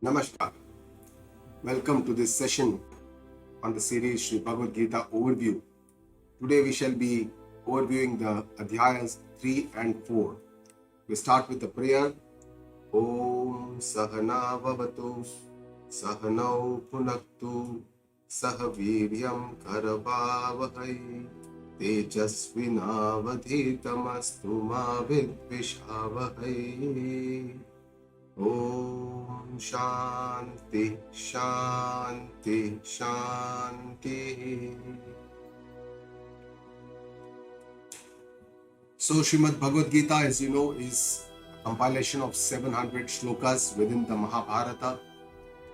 Namaskar. Welcome to this session on the series Shree Bhagavad Geeta Overview. Today we shall be overviewing the Adhyayas 3 and 4. We start with the prayer. Om Sahana Vavatu Sahanau Punaktu Sahaviryam Karavavahai Tejasvinavadhitamastu ma vidvishavahai. Om Shanti Shanti Shanti. So Srimad Bhagavad Gita, as you know, is a compilation of 700 shlokas within the Mahabharata.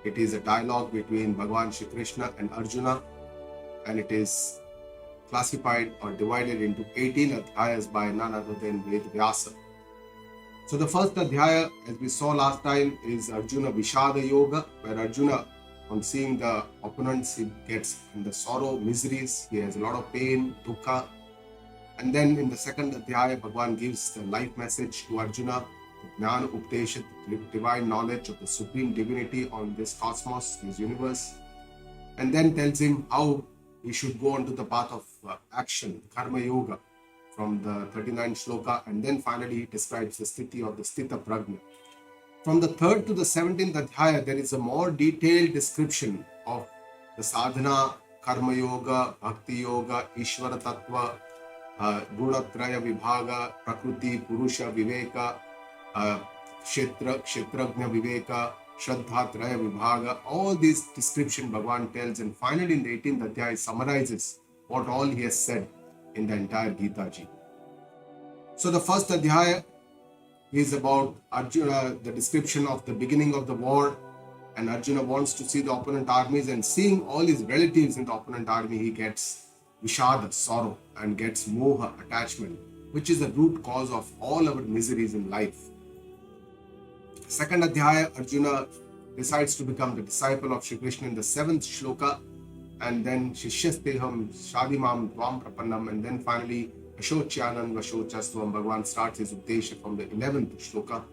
It is a dialogue between Bhagavan Shree Krishna and Arjuna, and it is classified or divided into 18 adhyayas by none other than Ved Vyasa. So the first adhyaya, as we saw last time, is Arjuna Vishada Yoga, where Arjuna, on seeing the opponents, he gets in the sorrow, miseries, he has a lot of pain, dukkha. And then in the second adhyaya, Bhagavan gives the life message to Arjuna, the Jnana Updesha, the divine knowledge of the supreme divinity on this cosmos, this universe. And then tells him how he should go on to the path of action, Karma Yoga, from the 39th shloka, and then finally he describes the sthiti or the sthita prajna. From the 3rd to the 17th adhyaya, there is a more detailed description of the sadhana, karma yoga, bhakti yoga, ishvara tattva, gunatraya vibhaga, prakriti, purusha viveka, kshetragna viveka, shraddha traya vibhaga. All these description Bhagavan tells, and finally in the 18th adhyaya summarizes what all he has said in the entire Gita Ji. So the first adhyaya is about Arjuna, the description of the beginning of the war, and Arjuna wants to see the opponent armies, and seeing all his relatives in the opponent army, he gets vishada, sorrow, and gets moha, attachment, which is the root cause of all our miseries in life. Second adhyaya, Arjuna decides to become the disciple of Shree Krishna in the 7th shloka, and then Shishyasteham Shadimam Dvam Prapannam, and then finally Ashocyanam Vashochastvam. Bhagavan starts his Updesha from the 11th shloka,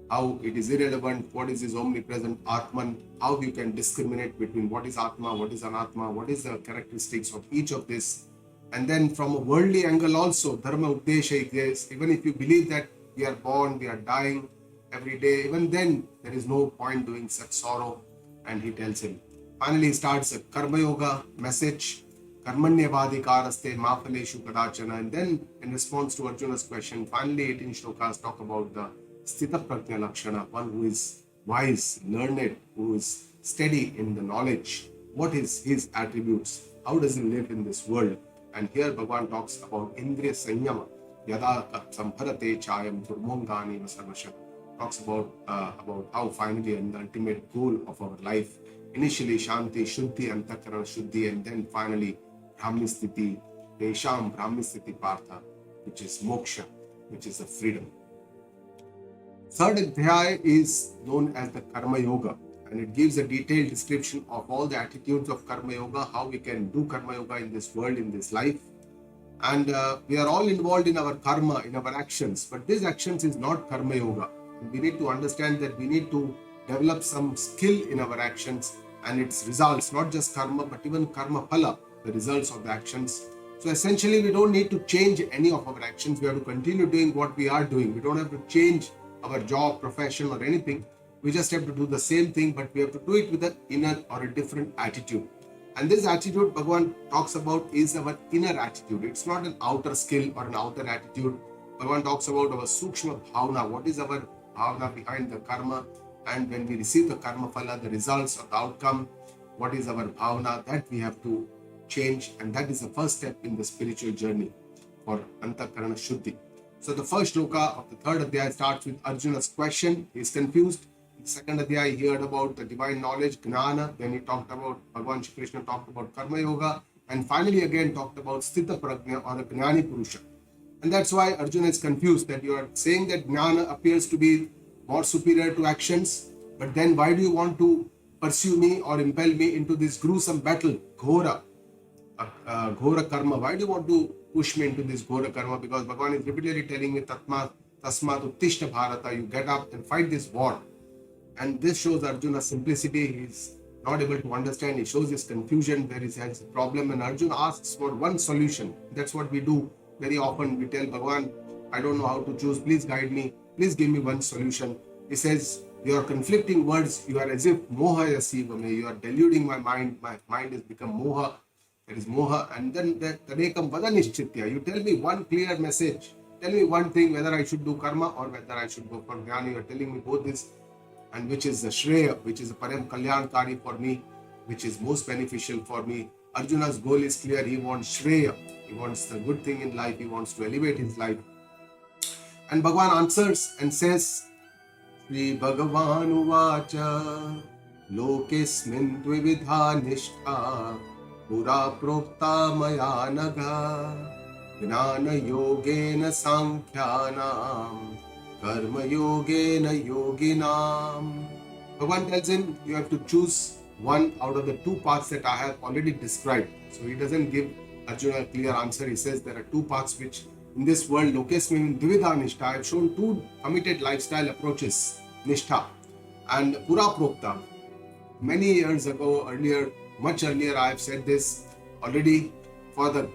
how it is irrelevant, what is his omnipresent Atman, how you can discriminate between what is Atma, what is Anatma, what is the characteristics of each of this. And then from a worldly angle also, Dharma Updesha is, even if you believe that we are born, we are dying every day, even then there is no point doing such sorrow, and he tells him. Finally, he starts a Karma Yoga message, Karmanyavadikaraste Maphaleshu Kadachana. And then, in response to Arjuna's question, finally 18 shlokas talk about the Sthita Prajna Lakshana, one who is wise, learned, who is steady in the knowledge. What is his attributes? How does he live in this world? And here Bhagavan talks about Indriya Sanyama, Yada Sampharate Chayam Durmongani Vasarvasha. Talks about how finally and the ultimate goal of our life, initially Shanti, Shuddhi, Antakarana Shuddhi, and then finally Brahmisthiti, Desham Brahmisthiti Partha, which is moksha, which is the freedom. Third adhyaya is known as the Karma Yoga, and it gives a detailed description of all the attitudes of Karma Yoga, how we can do Karma Yoga in this world, in this life. And we are all involved in our karma, in our actions, but these actions is not Karma Yoga. And we need to understand that we need to develop some skill in our actions and its results, not just karma, but even karma phala, the results of the actions. So essentially, we don't need to change any of our actions. We have to continue doing what we are doing. We don't have to change our job, profession, or anything. We just have to do the same thing, but we have to do it with an inner or a different attitude. And this attitude Bhagavan talks about is our inner attitude. It's not an outer skill or an outer attitude. Bhagavan talks about our sukshma bhavna. What is our bhavna behind the karma? And when we receive the karma phala, the results or the outcome, what is our bhavna, that we have to change. And that is the first step in the spiritual journey for Antakarana Shuddhi. So the first shloka of the third adhyaya starts with Arjuna's question. He is confused. In the second adhyaya, he heard about the divine knowledge, Gnana. Then he talked about, Bhagavan Shri Krishna talked about Karma Yoga. And finally again talked about Sthita Prajna or the Gnani Purusha. And that's why Arjuna is confused, that you are saying that Gnana appears to be more superior to actions, but then why do you want to pursue me or impel me into this gruesome battle, Ghora karma? Why do you want to push me into this Ghora karma? Because Bhagavan is repeatedly telling me, Tasmat Uttishta Bharata, you get up and fight this war. And this shows Arjuna's simplicity. He's not able to understand. He shows his confusion where he has a problem. And Arjuna asks for one solution. That's what we do very often. We tell Bhagavan, I don't know how to choose. Please guide me. Please give me one solution. He says, your conflicting words, you are as if moha yasivame. You are deluding my mind. My mind has become moha. There is moha. And then tadekam vadanishchitya. You tell me one clear message. Tell me one thing, whether I should do karma or whether I should go for jnana. You are telling me both this, and which is the Shreya, which is the Param Kalyankari for me, which is most beneficial for me. Arjuna's goal is clear. He wants Shreya. He wants the good thing in life. He wants to elevate his life. And Bhagavan answers and says, Shri Bhagavan Uvacha Lokesmin Dvividha Nishtha Pura Prokta Maya Naga Jnana Yogena Sankhyanam Karma Yogena Yoginam. Bhagavan tells him, you have to choose one out of the two paths that I have already described. So he doesn't give Arjuna a clear answer. He says there are two paths which in this world, Lokesmin Dvividha Nishtha, I have shown two committed lifestyle approaches, Nishtha and Pura Prokta. Many years ago, much earlier, I have said this already. For the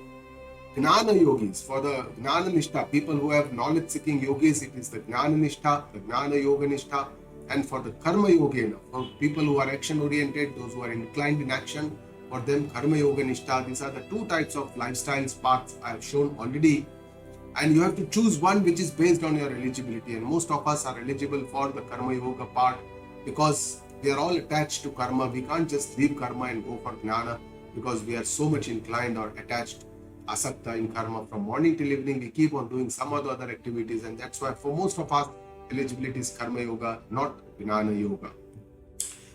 Gnana yogis, for the Gnana Nishtha, people who have knowledge seeking yogis, it is the Gnana Nishtha, the Gnana Yoga Nishtha. And for the Karma Yogena, for people who are action oriented, those who are inclined in action, for them Karma Yoga Nishtha. These are the two types of lifestyles paths I have shown already. And you have to choose one which is based on your eligibility. And most of us are eligible for the Karma Yoga part because we are all attached to karma. We can't just leave karma and go for Jnana because we are so much inclined or attached, asakta in karma. From morning till evening, we keep on doing some other activities. And that's why for most of us, eligibility is Karma Yoga, not Jnana Yoga.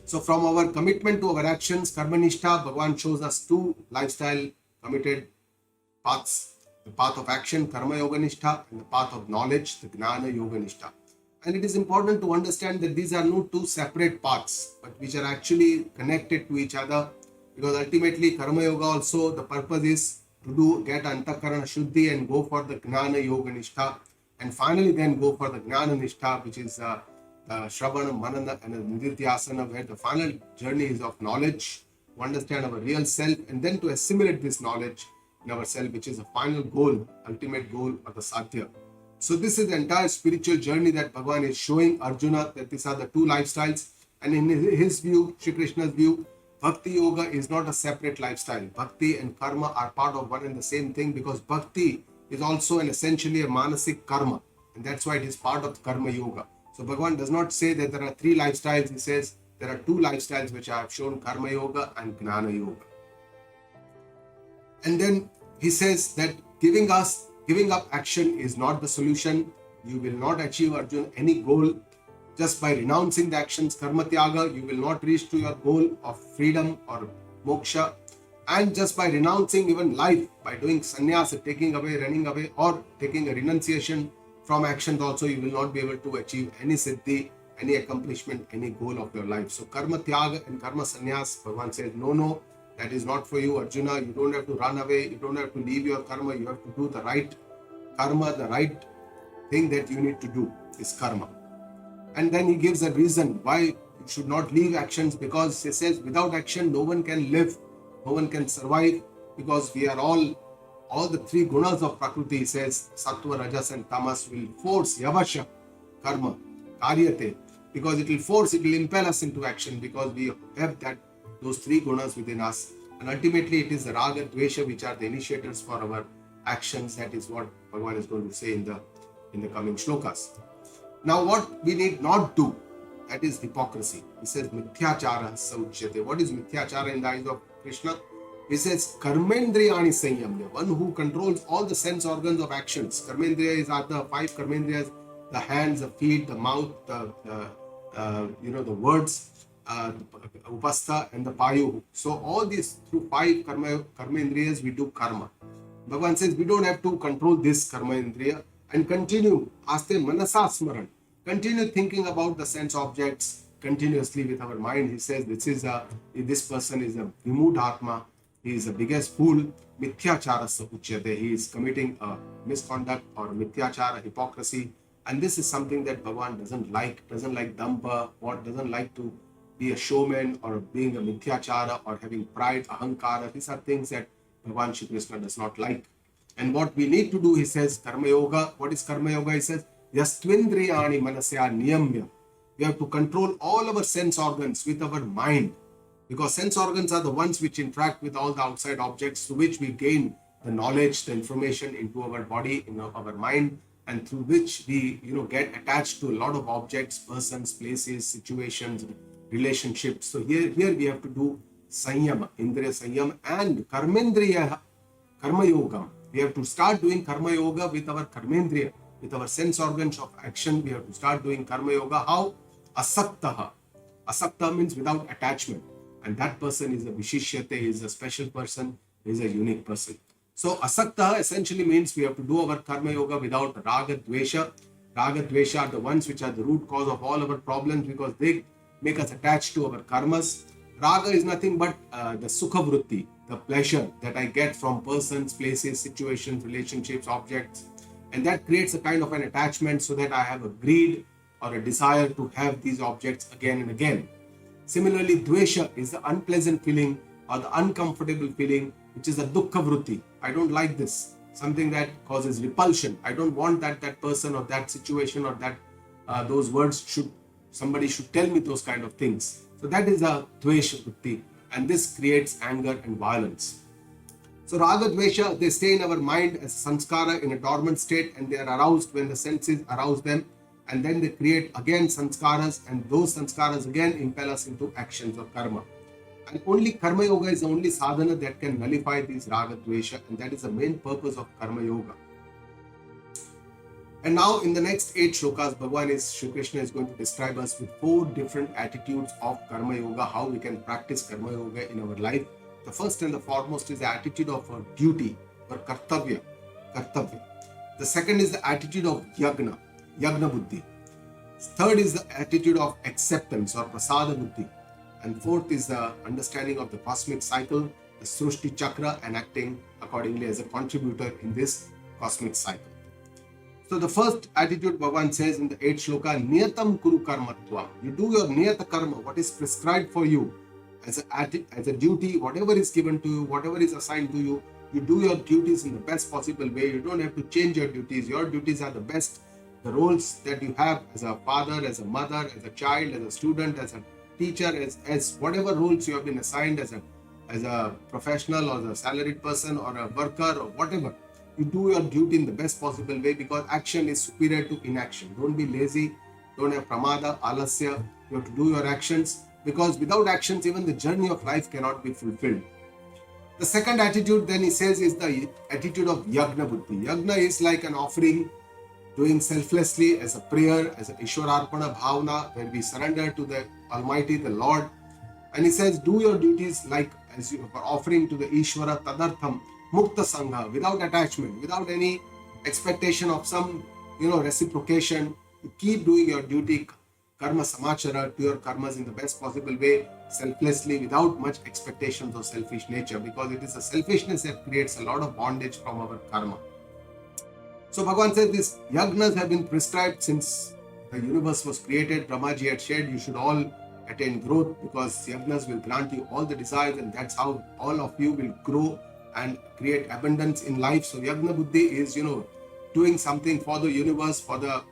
So from our commitment to our actions, Karma Nishtha, Bhagavan shows us two lifestyle committed paths. The path of action, Karma Yoga Nishtha, and the path of knowledge, the Gnana Yoga Nishtha. And it is important to understand that these are not two separate paths, but which are actually connected to each other, because ultimately Karma Yoga also, the purpose is to get Antakarana Shuddhi and go for the Gnana Yoga Nishtha, and finally then go for the Gnana Nishtha, which is the Shravana, Manana and Nidhyasana, where the final journey is of knowledge, to understand our real self, and then to assimilate this knowledge in ourselves, which is a final goal, ultimate goal of the sadhya. So this is the entire spiritual journey that Bhagavan is showing Arjuna, that these are the two lifestyles. And in his view, Shree Krishna's view, Bhakti Yoga is not a separate lifestyle. Bhakti and karma are part of one and the same thing, because Bhakti is also essentially a manasik karma. And that's why it is part of Karma Yoga. So Bhagavan does not say that there are three lifestyles. He says there are two lifestyles which I have shown, Karma Yoga and Gnana Yoga. And then he says that giving up action is not the solution. You will not achieve, Arjuna, any goal just by renouncing the actions. Karma Tyaga, you will not reach to your goal of freedom or moksha. And just by renouncing even life, by doing sannyasa, taking away, running away, or taking a renunciation from actions also, you will not be able to achieve any siddhi, any accomplishment, any goal of your life. So Karma Tyaga and Karma Sannyas, Bhagavan says, no, that is not for you, Arjuna. You don't have to run away. You don't have to leave your karma. You have to do the right karma, the right thing that you need to do is karma. And then he gives a reason why you should not leave actions, because he says without action, no one can live, no one can survive, because we are all the three gunas of Prakriti, he says, Sattva, Rajas and Tamas will force Yavasha karma, Karyate, because it will impel us into action, because we have those three gunas within us. And ultimately it is the Raga, Dvesha which are the initiators for our actions. That is what Bhagavan is going to say in the coming shlokas. Now what we need not do, that is hypocrisy. He says Mithyachara Sauchyate. What is Mithyachara in the eyes of Krishna? He says Karmendriyani Sanyamya, one who controls all the sense organs of actions. Karmendriyas are the five Karmendriyas, the hands, the feet, the mouth, the words, upastha and the payu. So all these through five karmendriyas we do karma. Bhagavan says we don't have to control this karma indriya and continue aste manasa smaran. Continue thinking about the sense objects continuously with our mind. He says this person is a vimudhatma. He is the biggest fool. Mithyachara uchyate. He is committing a misconduct or mithyachara, hypocrisy. And this is something that Bhagavan doesn't like dampa, or doesn't like to be a showman, or being a mithyachara, or having pride, ahankara. These are things that Bhagavan Shri Krishna does not like. And what we need to do, he says, karma yoga. What is karma yoga? He says, yastvindriyani manasya niyamya. We have to control all our sense organs with our mind, because sense organs are the ones which interact with all the outside objects, through which we gain the knowledge, the information into our body, in our mind, and through which we get attached to a lot of objects, persons, places, situations, relationships. So here we have to do sanyama, indriya sanyam, and karmendriya karma yoga. We have to start doing karma yoga with our karmendriya, with our sense organs of action. We have to start doing karma yoga. How? Asaktaha. Asakta means without attachment. And that person is a vishishyate, is a special person, is a unique person. So asakta essentially means we have to do our karma yoga without raga dvesha. Raga dvesha are the ones which are the root cause of all our problems, because they make us attached to our karmas. Raga is nothing but the sukha vritti, the pleasure that I get from persons, places, situations, relationships, objects. And that creates a kind of an attachment, so that I have a greed or a desire to have these objects again and again. Similarly, dvesha is the unpleasant feeling or the uncomfortable feeling, which is a dukkha vritti. I don't like this. Something that causes repulsion. I don't want that person or that situation or that those words somebody should tell me those kind of things. So that is a dvesha vritti, and this creates anger and violence. So raga dvesha, they stay in our mind as sanskara in a dormant state, and they are aroused when the senses arouse them. And then they create again sanskaras, and those sanskaras again impel us into actions or karma. And only karma yoga is the only sadhana that can nullify these raga dvesha, and that is the main purpose of karma yoga. And now in the next 8 shlokas, Shri Krishna is going to describe us with 4 different attitudes of karma yoga, how we can practice karma yoga in our life. The first and the foremost is the attitude of duty or kartavya. The second is the attitude of yagna buddhi. Third is the attitude of acceptance or prasada buddhi. And fourth is the understanding of the cosmic cycle, the Srushti Chakra, and acting accordingly as a contributor in this cosmic cycle. So the first attitude, Bhagavan says in the 8th shloka, Niyatam Kuru Karmatvam. You do your Niyata Karma, what is prescribed for you as a duty, whatever is given to you, whatever is assigned to you, you do your duties in the best possible way. You don't have to change your duties. Your duties are the best. The roles that you have as a father, as a mother, as a child, as a student, as a teacher, as whatever roles you have been assigned as a professional or a salaried person or a worker or whatever, you do your duty in the best possible way, because action is superior to inaction. Don't be lazy, don't have pramada, alasya. You have to do your actions, because without actions even the journey of life cannot be fulfilled. The second attitude then he says is the attitude of yagna buddhi. Yagna is like an offering, doing selflessly as a prayer, as a Ishwararpana bhavana, where we surrender to the Almighty, the Lord. And he says, do your duties like as you are offering to the Ishwara tadartham, mukta sangha, without attachment, without any expectation of some, reciprocation. You keep doing your duty, karma samachara, to your karmas in the best possible way, selflessly, without much expectations of selfish nature, because it is the selfishness that creates a lot of bondage from our karma. So Bhagavan says these yagnas have been prescribed since the universe was created. Brahmaji had shared, you should all attain growth, because yagnas will grant you all the desires, and that's how all of you will grow and create abundance in life. So yagna buddhi is, doing something for the universe, for the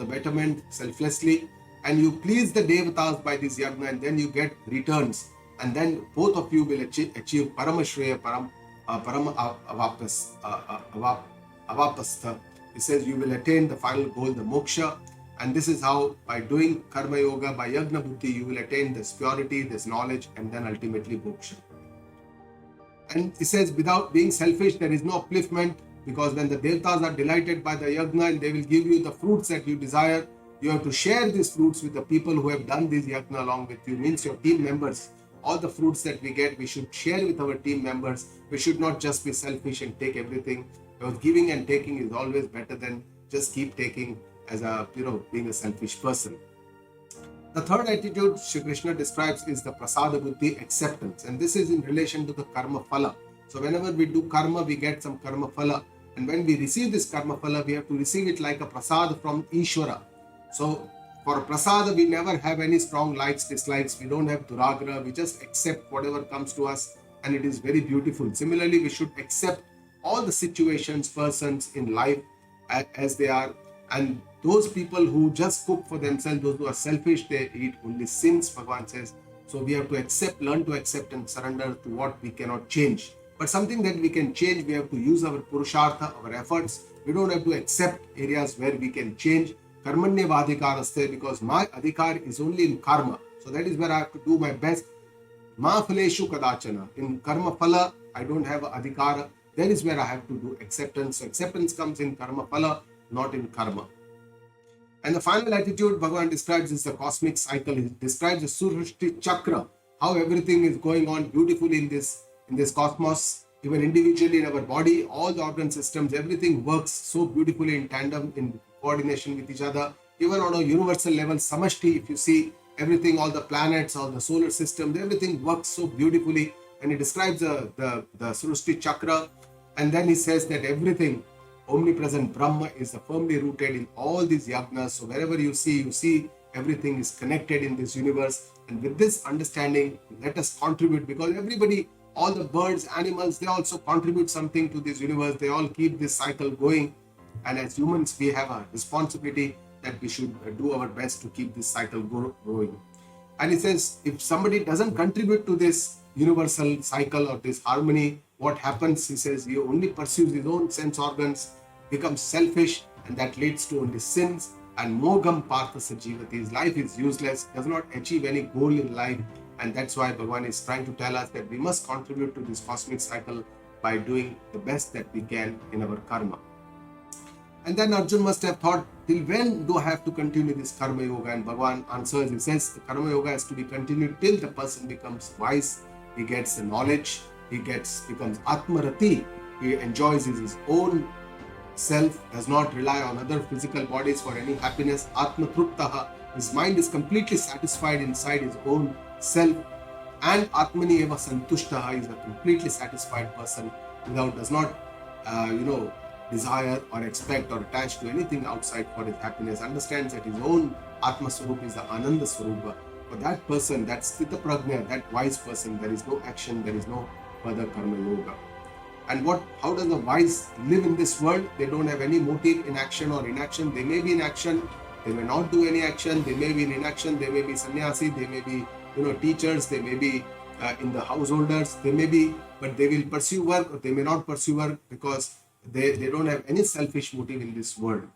betterment, selflessly, and you please the devatas by this yagna, and then you get returns, and then both of you will achieve paramashreya, parama avapastha. It says you will attain the final goal, the moksha. And this is how, by doing karma yoga, by yagna buddhi, you will attain this purity, this knowledge, and then ultimately moksha. And it says, without being selfish, there is no upliftment, because when the devatas are delighted by the yagna and they will give you the fruits that you desire, you have to share these fruits with the people who have done this yagna along with you, means your team members. All the fruits that we get, we should share with our team members. We should not just be selfish and take everything, because giving and taking is always better than just keep taking as a, being a selfish person. The third attitude Shri Krishna describes is the prasada buddhi, acceptance, and this is in relation to the karma phala. So whenever we do karma, we get some karma phala, And when we receive this karma phala, we have to receive it like a prasad from Ishvara. So for prasada, we never have any strong likes, dislikes. We don't have duragra. We just accept whatever comes to us, and it is very beautiful. Similarly, we should accept all the situations, persons in life as they are. And those people who just cook for themselves, those who are selfish, they eat only sins, Bhagavan says. So we have to accept, learn to accept and surrender to what we cannot change. But something that we can change, we have to use our purushartha, our efforts. We don't have to accept areas where we can change. Karmanya vadhikaraste, because my adhikar is only in karma. So that is where I have to do my best. Ma phaleshu kadachana. In karma phala, I don't have adhikara. That is where I have to do acceptance. So acceptance comes in karma phala, not in karma. And the final attitude Bhagavan describes is the cosmic cycle. He describes the Srishti Chakra, how everything is going on beautifully in this cosmos, even individually in our body, all the organ systems, everything works so beautifully in tandem, in coordination with each other. Even on a universal level, samashti, if you see everything, all the planets, all the solar systems, everything works so beautifully. And he describes the Srishti Chakra. And then he says that everything, omnipresent Brahma, is firmly rooted in all these yagnas. So wherever you see everything is connected in this universe. And with this understanding, let us contribute, because everybody, all the birds, animals, they also contribute something to this universe. They all keep this cycle going. And as humans, we have a responsibility that we should do our best to keep this cycle growing. And he says, if somebody doesn't contribute to this universal cycle or this harmony, what happens? He says, he only pursues his own sense organs, becomes selfish, and that leads to only sins. And mogam parthasa jivati, his life is useless, does not achieve any goal in life. And that's why Bhagavan is trying to tell us that we must contribute to this cosmic cycle by doing the best that we can in our karma. And then Arjun must have thought, till when do I have to continue this karma yoga? And Bhagavan answers, he says, the karma yoga has to be continued till the person becomes wise, he gets the knowledge, he becomes atmarati, he enjoys his own self, does not rely on other physical bodies for any happiness. Atmatruptaha, his mind is completely satisfied inside his own self. And atmani eva santushtaha, is a completely satisfied person, does not desire or expect or attach to anything outside for his happiness, understands that his own Atma Swarup is the Ananda Swarupa. For that person, that Sthita Prajna, that wise person, there is no action, there is no further karma yoga. And how does the wise live in this world? They don't have any motive in action or inaction. They may be in action, they may not do any action, they may be in inaction, they may be sannyasi, they may be teachers, they may be in the householders, they may be, but they will pursue work or they may not pursue work, because they don't have any selfish motive in this world.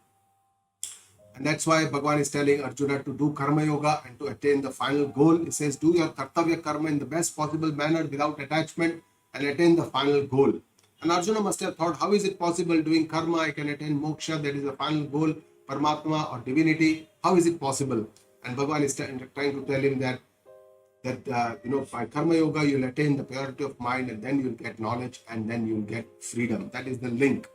And that's why Bhagavan is telling Arjuna to do karma yoga and to attain the final goal. He says, do your kartavya karma in the best possible manner without attachment and attain the final goal. And Arjuna must have thought, how is it possible doing karma, I can attain moksha, that is the final goal, Paramatma or divinity. How is it possible? And Bhagavan is trying to tell him that by karma yoga you'll attain the purity of mind, and then you'll get knowledge, and then you'll get freedom. That is the link.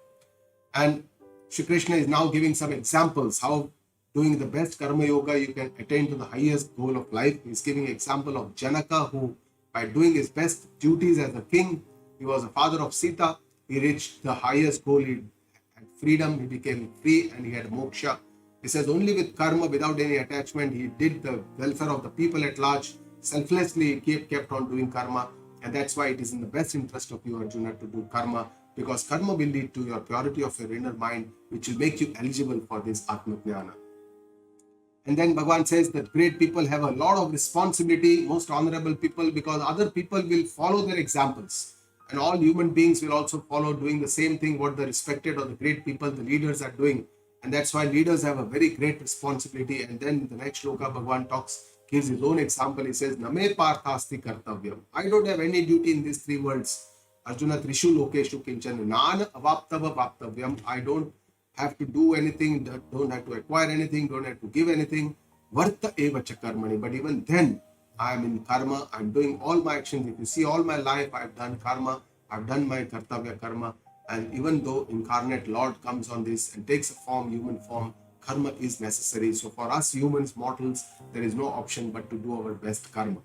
And Shree Krishna is now giving some examples how doing the best karma yoga you can attain to the highest goal of life. He's giving example of Janaka, who by doing his best duties as a king, he was the father of Sita, he reached the highest goal, he had freedom, he became free, and he had moksha. He says only with karma, without any attachment, he did the welfare of the people at large. Selflessly kept on doing karma, and that's why it is in the best interest of you, Arjuna, to do karma, because karma will lead to your purity of your inner mind, which will make you eligible for this Atma Jnana. And then Bhagavan says that great people have a lot of responsibility, most honorable people, because other people will follow their examples, and all human beings will also follow doing the same thing what the respected or the great people, the leaders, are doing. And that's why leaders have a very great responsibility. And then the next shloka, Bhagavan gives his own example. He says, Name parthasti kartavyam. I don't have any duty in these three worlds. Arjuna trishu lokeshu kinchan nana avaptava vaptavyam. I don't have to do anything, don't have to acquire anything, don't have to give anything. Varta eva cha karmani. But even then, I am in karma. I'm doing all my actions. If you see all my life, I've done karma. I've done my kartavya karma. And even though incarnate Lord comes on this and takes a form, human form, karma is necessary. So for us humans, mortals, there is no option but to do our best karma.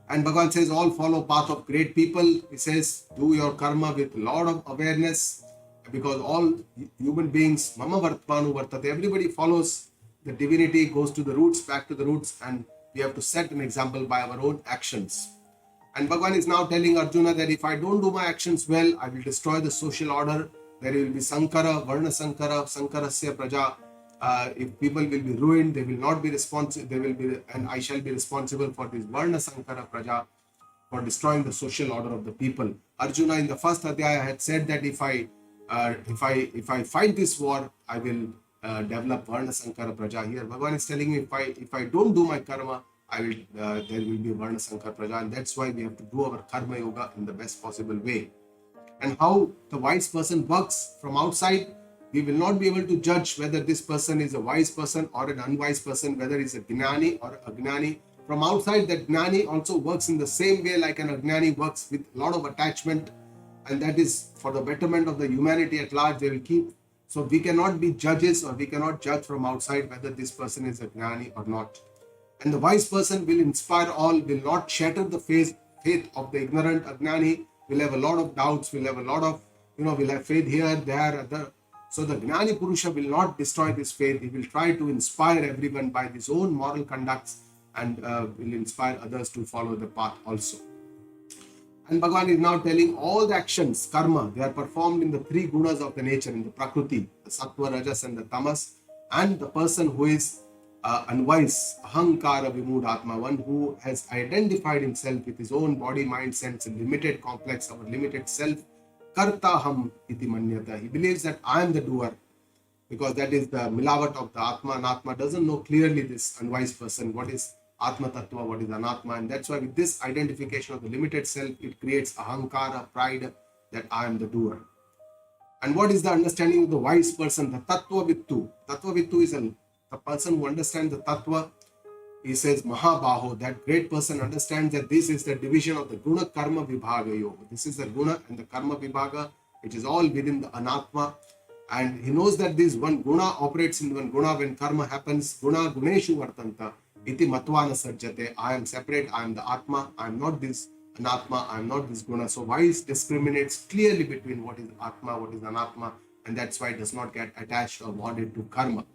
And Bhagavan says, all follow path of great people. He says, do your karma with a lot of awareness. because all human beings, mama vartmanu vartate, everybody follows the divinity, goes to the roots, back to the roots, and we have to set an example by our own actions. And Bhagavan is now telling Arjuna that if I don't do my actions well, I will destroy the social order. There will be Sankara, Varna Sankara, Sankarasya Praja. If people will be ruined, they will not be responsible. They will be, and I shall be responsible for this Varna Sankara Praja, for destroying the social order of the people. Arjuna in the first Adhyaya had said that if I fight this war, I will develop Varna Sankara Praja. Here Bhagavan is telling me if I don't do my karma, I will there will be Varna Sankara Praja, and that's why we have to do our karma yoga in the best possible way. And how the wise person works from outside, we will not be able to judge whether this person is a wise person or an unwise person, whether he's a Gnani or Agnani. From outside, that Gnani also works in the same way like an Agnani works, with a lot of attachment, and that is for the betterment of the humanity at large. They will keep. So we cannot be judges, or we cannot judge from outside whether this person is a Gnani or not. And the wise person will inspire all, will not shatter the faith of the ignorant. Agnani will have a lot of doubts, will have a lot of, will have faith here, there, other. So the Gnani Purusha will not destroy this faith. He will try to inspire everyone by his own moral conducts, and will inspire others to follow the path also. And Bhagavan is now telling all the actions, karma, they are performed in the three gunas of the nature, in the Prakriti, the Sattva, Rajas and the Tamas. And the person who is unwise, ahankara vimudhatma, one who has identified himself with his own body, mind, sense, and limited complex, our limited self, kartaham iti manyata. He believes that I am the doer, because that is the milavat of the Atma, and Atma doesn't know clearly, this unwise person, what is Atma Tattva, what is Anatma. And that's why with this identification of the limited self, it creates ahankara, pride, that I am the doer. And what is the understanding of the wise person? The Tattva Vittu. Tattva Vittu is the person who understands the Tattva. He says, Mahabaho, that great person understands that this is the division of the Guna Karma Vibhaga Yoga. This is the Guna and the Karma Vibhaga, which is all within the Anatma. And he knows that this one Guna operates in one Guna. When karma happens, Guna Guneshu Vartanta, Iti Matvana Sarjate. I am separate, I am the Atma, I am not this Anatma, I am not this Guna. So wise discriminates clearly between what is Atma, what is Anatma, and that's why it does not get attached or bonded to karma.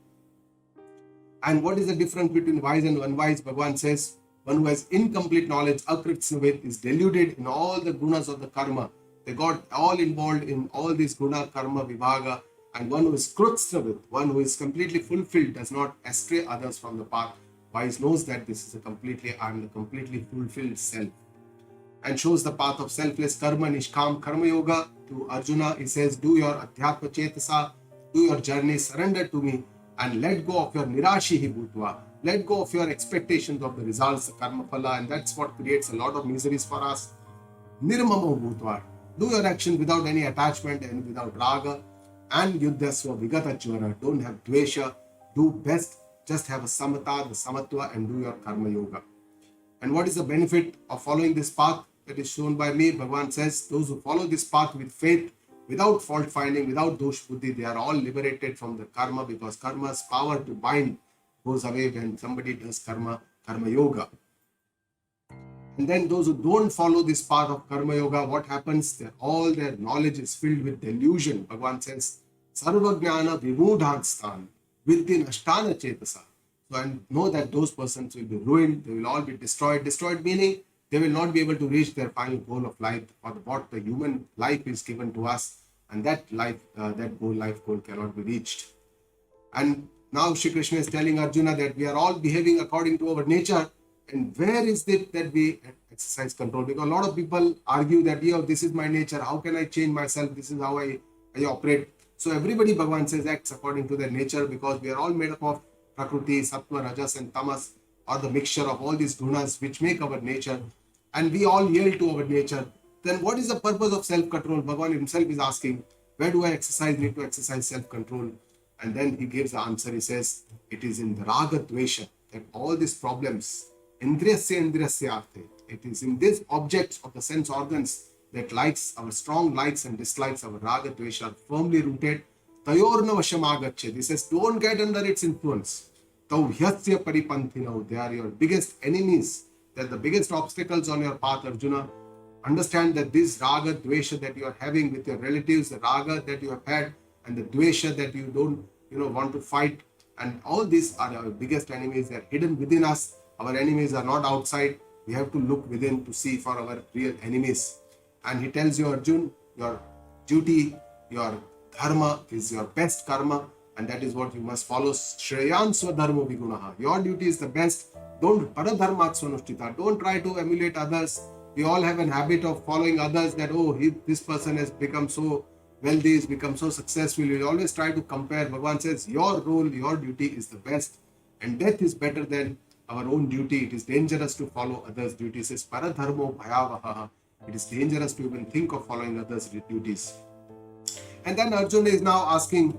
And what is the difference between wise and unwise? Bhagavan says, one who has incomplete knowledge, akritsnavit, is deluded in all the gunas of the karma. They got all involved in all these guna, karma, vibhaga. And one who is krutsnavit, one who is completely fulfilled, does not astray others from the path. Wise knows that this is I am the completely fulfilled self. And shows the path of selfless karma, nishkam karma yoga. To Arjuna, he says, do your adhyatma chetasa, do your journey, surrender to me, and let go of your nirashihi bhutva. Let go of your expectations of the results, the karma phala, and that's what creates a lot of miseries for us. Nirmamo bhutva. Do your action without any attachment and without raga. And yuddhasva vigata jvara. Don't have dvesha. Do best. Just have a samatha, the samatva, and do your karma yoga. And what is the benefit of following this path that is shown by me? Bhagavan says, those who follow this path with faith, without fault finding, without dosh buddhi, they are all liberated from the karma, because karma's power to bind goes away when somebody does karma yoga. And then those who don't follow this path of karma yoga, what happens? All their knowledge is filled with delusion. Bhagavan says, sarva jnana vimudhanstan vidhin ashtana chetasa. So I know that those persons will be ruined, they will all be destroyed. Destroyed meaning they will not be able to reach their final goal of life, or what the human life is given to us, and that life goal cannot be reached. And now Shree Krishna is telling Arjuna that we are all behaving according to our nature, and where is it that we exercise control? Because a lot of people argue that, this is my nature, how can I change myself, this is how I operate. So everybody, Bhagavan says, acts according to their nature, because we are all made up of Prakriti, Sattva, Rajas and Tamas, or the mixture of all these gunas which make our nature, and we all yield to our nature. Then what is the purpose of self-control? Bhagavan himself is asking, where do I need to exercise self-control? And then he gives the answer. He says, it is in the raga dvesha that all these problems, indriyasya arte, it is in these objects of the sense organs that our strong likes and dislikes, our raga dvesha, are firmly rooted. Tayorna vashamagacche. He says, don't get under its influence. Tauhyasya paripanthinau. They are your biggest enemies. They are the biggest obstacles on your path, Arjuna. Understand that this raga, dvesha that you are having with your relatives, the raga that you have had, and the dvesha that you don't, want to fight, and all these are our biggest enemies. They are hidden within us. Our enemies are not outside. We have to look within to see for our real enemies. And he tells you, Arjun, your duty, your dharma is your best karma, and that is what you must follow. Shreyan swadharmo vigunaha. Your duty is the best. Don't paradharmat swanushtita. Don't try to emulate others. We all have an habit of following others that, this person has become so wealthy, has become so successful. We always try to compare. Bhagavan says, your role, your duty is the best, and death is better than our own duty. It is dangerous to follow others' duties. It says, paradharmo bhayavaha. It is dangerous to even think of following others' duties. And then Arjuna is now asking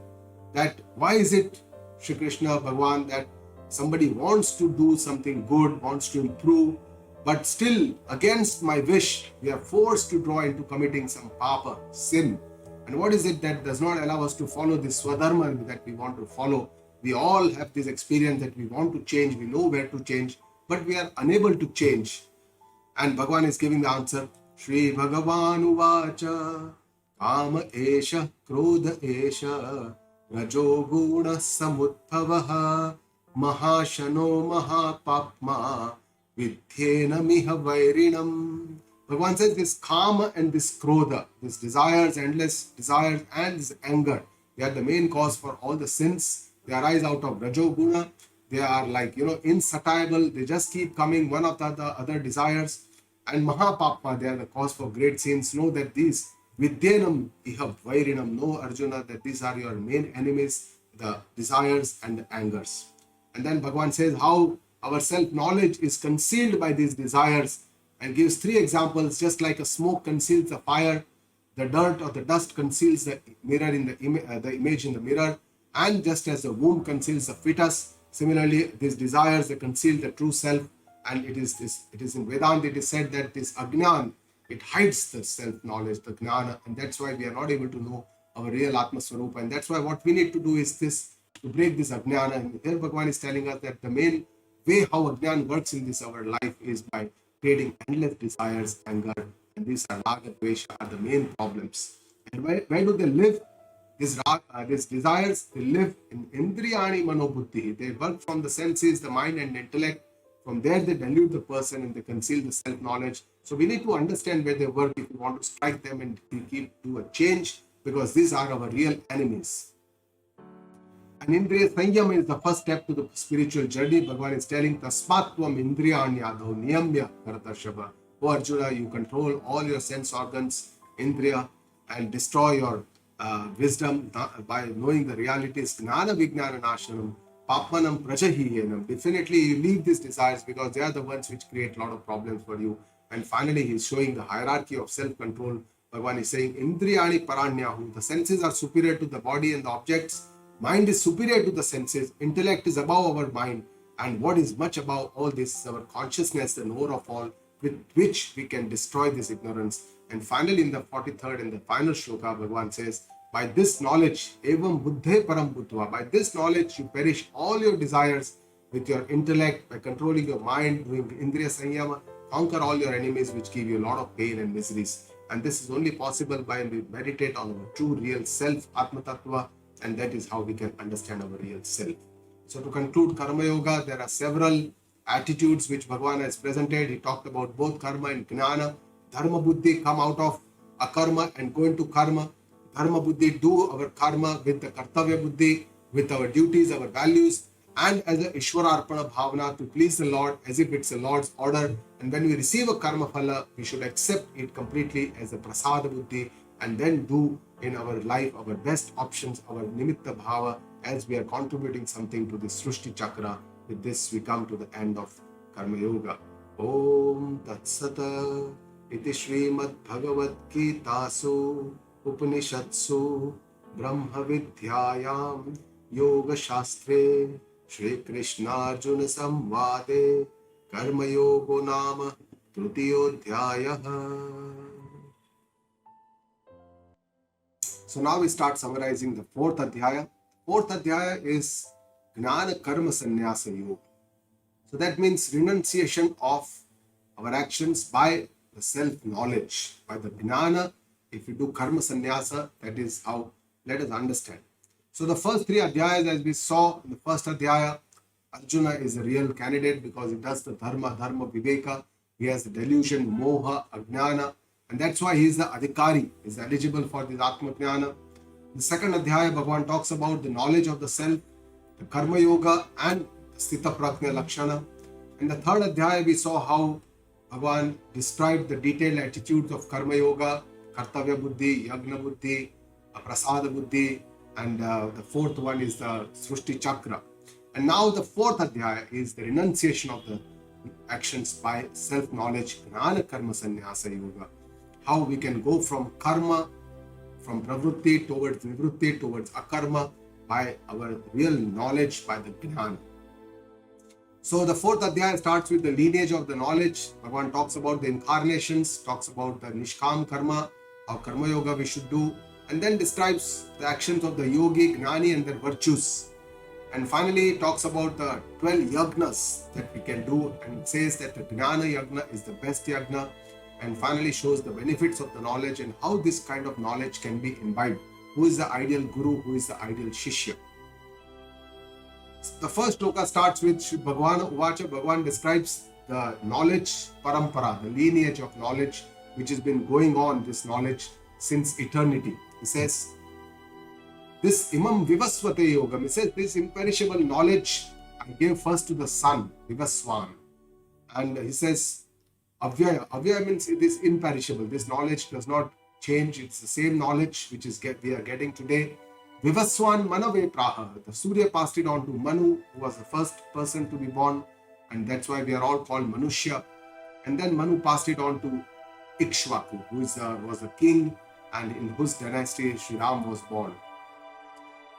that why is it, Shree Krishna, Bhagavan, that somebody wants to do something good, wants to improve, but still against my wish, we are forced to draw into committing some papa, sin. And what is it that does not allow us to follow this swadharma that we want to follow? We all have this experience that we want to change, we know where to change, but we are unable to change. And Bhagavan is giving the answer. Shri Bhagavan uvacha kama esha krodha esha rajo guna samudbhavaha mahashano mahapapma vidhyena miha vairinam. Bhagavan says this kama and this krodha, this desires, endless desires, and this anger, they are the main cause for all the sins. They arise out of rajoguna. They are like, insatiable. They just keep coming, one after the other desires. And mahapapma, they are the cause for great sins. Know that these vidyanam iha vairinam. Know, Arjuna, that these are your main enemies, the desires and the angers. And then Bhagavan says how our self-knowledge is concealed by these desires, and gives 3 examples. Just like a smoke conceals the fire, the dirt or the dust conceals the mirror in the image in the mirror, and just as the womb conceals the fetus, similarly these desires, they conceal the true self. And it is in Vedanta, it is said that this ajnan, it hides the self-knowledge, the jnana, and that's why we are not able to know our real Atma Swarupa. And that's why what we need to do is this, to break this ajnana. And here Bhagavan is telling us that the main way how ajnan works in this our life is by creating endless desires, anger, and these are raga, dvesha, are the main problems. And where do they live? These desires, they live in indriyani manobuddhi. They work from the senses, the mind and the intellect. From there, they dilute the person and they conceal the self-knowledge. So we need to understand where they work if we want to strike them and do a change, because these are our real enemies. And Indriya Sanyama is the first step to the spiritual journey. Bhagavan is telling, Tasmatvam Indriyanyadho Niyamya Bharatarshava. O Arjuna, you control all your sense organs, Indriya, and destroy your wisdom by knowing the realities. Gnana Vijnana Nashanam. Papmanam prajahiyenam. Definitely you leave these desires because they are the ones which create a lot of problems for you. And finally he is showing the hierarchy of self-control. Bhagavan is saying Indriyani paranyahu. The senses are superior to the body and the objects. Mind is superior to the senses. Intellect is above our mind. And what is much above all this is our consciousness, the knower of all, with which we can destroy this ignorance. And finally in the 43rd and the final shloka, Bhagavan says, by this knowledge, evam buddhe param bhutva, by this knowledge you perish all your desires with your intellect, by controlling your mind, doing indriya sanyama, conquer all your enemies which give you a lot of pain and miseries. And this is only possible by we meditate on our true real self, Atma Tattva, and that is how we can understand our real self. So to conclude Karma Yoga, there are several attitudes which Bhagavan has presented. He talked about both karma and jnana. Dharma buddhi, come out of akarma and go into karma. Dharma buddhi, do our karma with the kartavya buddhi, with our duties, our values, and as a Ishwara Arpana Bhavana, to please the Lord as if it's the Lord's order. And when we receive a karma phala, we should accept it completely as a prasada buddhi and then do in our life our best options, our nimitta bhava, as we are contributing something to the Srushti Chakra. With this, we come to the end of Karma Yoga. Om Tat Sata Iti Srimad Bhagavad Geeta Upanishatsu Brahma Vidhyayam Yoga Shastre Shree Krishna Arjuna Samvade Karma Yogo Nama Trutiyodhyaya. So now we start summarizing the 4th Adhyaya. 4th Adhyaya is Gnana Karma Sannyasa Yoga. So that means renunciation of our actions by the the self-knowledge. By the jnana, if you do karma sannyasa, that is how, let us understand. So the first three adhyayas, as we saw in the first adhyaya, Arjuna is a real candidate because he does the dharma viveka. He has the delusion, moha, ajnana, and that's why he is the adhikari, is eligible for this atma jnana. The second adhyaya, Bhagavan talks about the knowledge of the self, the karma yoga, and sthita prajna lakshana. In the third adhyaya, we saw how Bhagavan described the detailed attitudes of karma yoga, kartavya buddhi, yagna buddhi, prasada buddhi, and the fourth one is the srushti chakra. And now the fourth adhyaya is the renunciation of the actions by self-knowledge, jnana karma sannyasa yoga. How we can go from karma, from pravrutti towards nivrutti, towards akarma, by our real knowledge, by the jnana. So the fourth adhyaya starts with the lineage of the knowledge. Bhagavan talks about the incarnations, talks about the nishkam karma, how karma yoga we should do, and then describes the actions of the yogi, gnani, and their virtues. And finally, talks about the 12 yagnas that we can do, and says that the jnana yagna is the best yagna, and finally shows the benefits of the knowledge and how this kind of knowledge can be imbibed. Who is the ideal guru? Who is the ideal shishya? The first sloka starts with Bhagavan Uvacha. Bhagavan describes the knowledge parampara, the lineage of knowledge which has been going on, this knowledge since eternity. He says, this imam vivasvate yogam, he says, this imperishable knowledge I gave first to the sun, Vivaswan. And he says, Adhyaya. Adhyaya means it is imperishable. This knowledge does not change. It's the same knowledge which is we are getting today. Vivaswan manave praha. The Surya passed it on to Manu, who was the first person to be born. And that's why we are all called Manushya. And then Manu passed it on to Ikshvaku, who was a king, and in whose dynasty Sri Ram was born.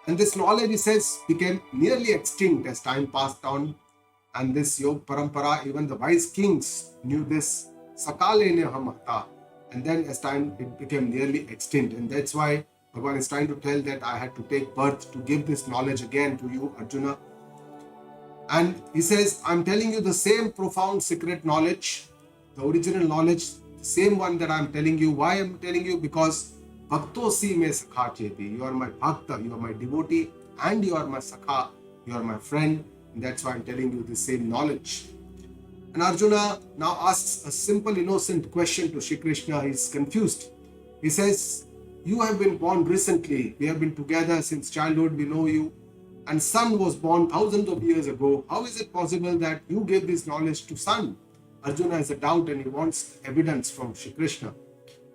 And this knowledge, he says, became nearly extinct as time passed on. And this Yog Parampara, even the wise kings knew this. Sakalene hamata. And then as time, it became nearly extinct. And that's why Bhagavan is trying to tell that I had to take birth to give this knowledge again to you, Arjuna. And he says, I'm telling you the same profound secret knowledge, the original knowledge, the same one that I'm telling you. Why I'm telling you? Because Bhakto si me sakha cheti. You are my bhakta, you are my devotee, and you are my sakha, you are my friend. And that's why I'm telling you the same knowledge. And Arjuna now asks a simple, innocent question to Shree Krishna. He's confused. He says, you have been born recently. We have been together since childhood. We know you. And Sun was born thousands of years ago. How is it possible that you gave this knowledge to Sun? Arjuna has a doubt and he wants evidence from Shree Krishna.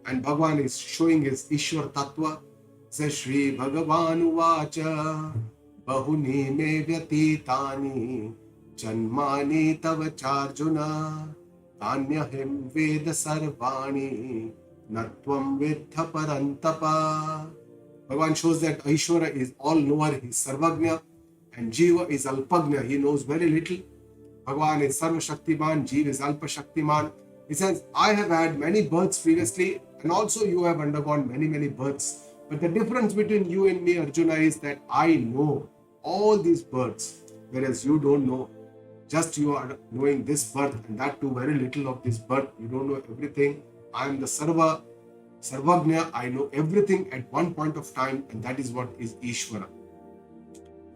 And Bhagavan is showing his Ishwar Tattva. Says Shri Bhagavan Uvacha Bahuni me vyatitani Janmani tava charjuna Tanyahim Veda Sarvani Natvam Vidha Parantapa. Bhagavan shows that Aishwara is all-knower, he is Sarvagnya, and Jiva is Alpagnya, he knows very little. Bhagavan is Sarva Shaktiman, Jiva is Alpa Shaktiman. He says, I have had many births previously, and also you have undergone many births. But the difference between you and me, Arjuna, is that I know all these births, whereas you don't know. Just you are knowing this birth, and that too very little of this birth. You don't know everything. I am the Sarvagnya, I know everything at one point of time, and that is what is Ishvara.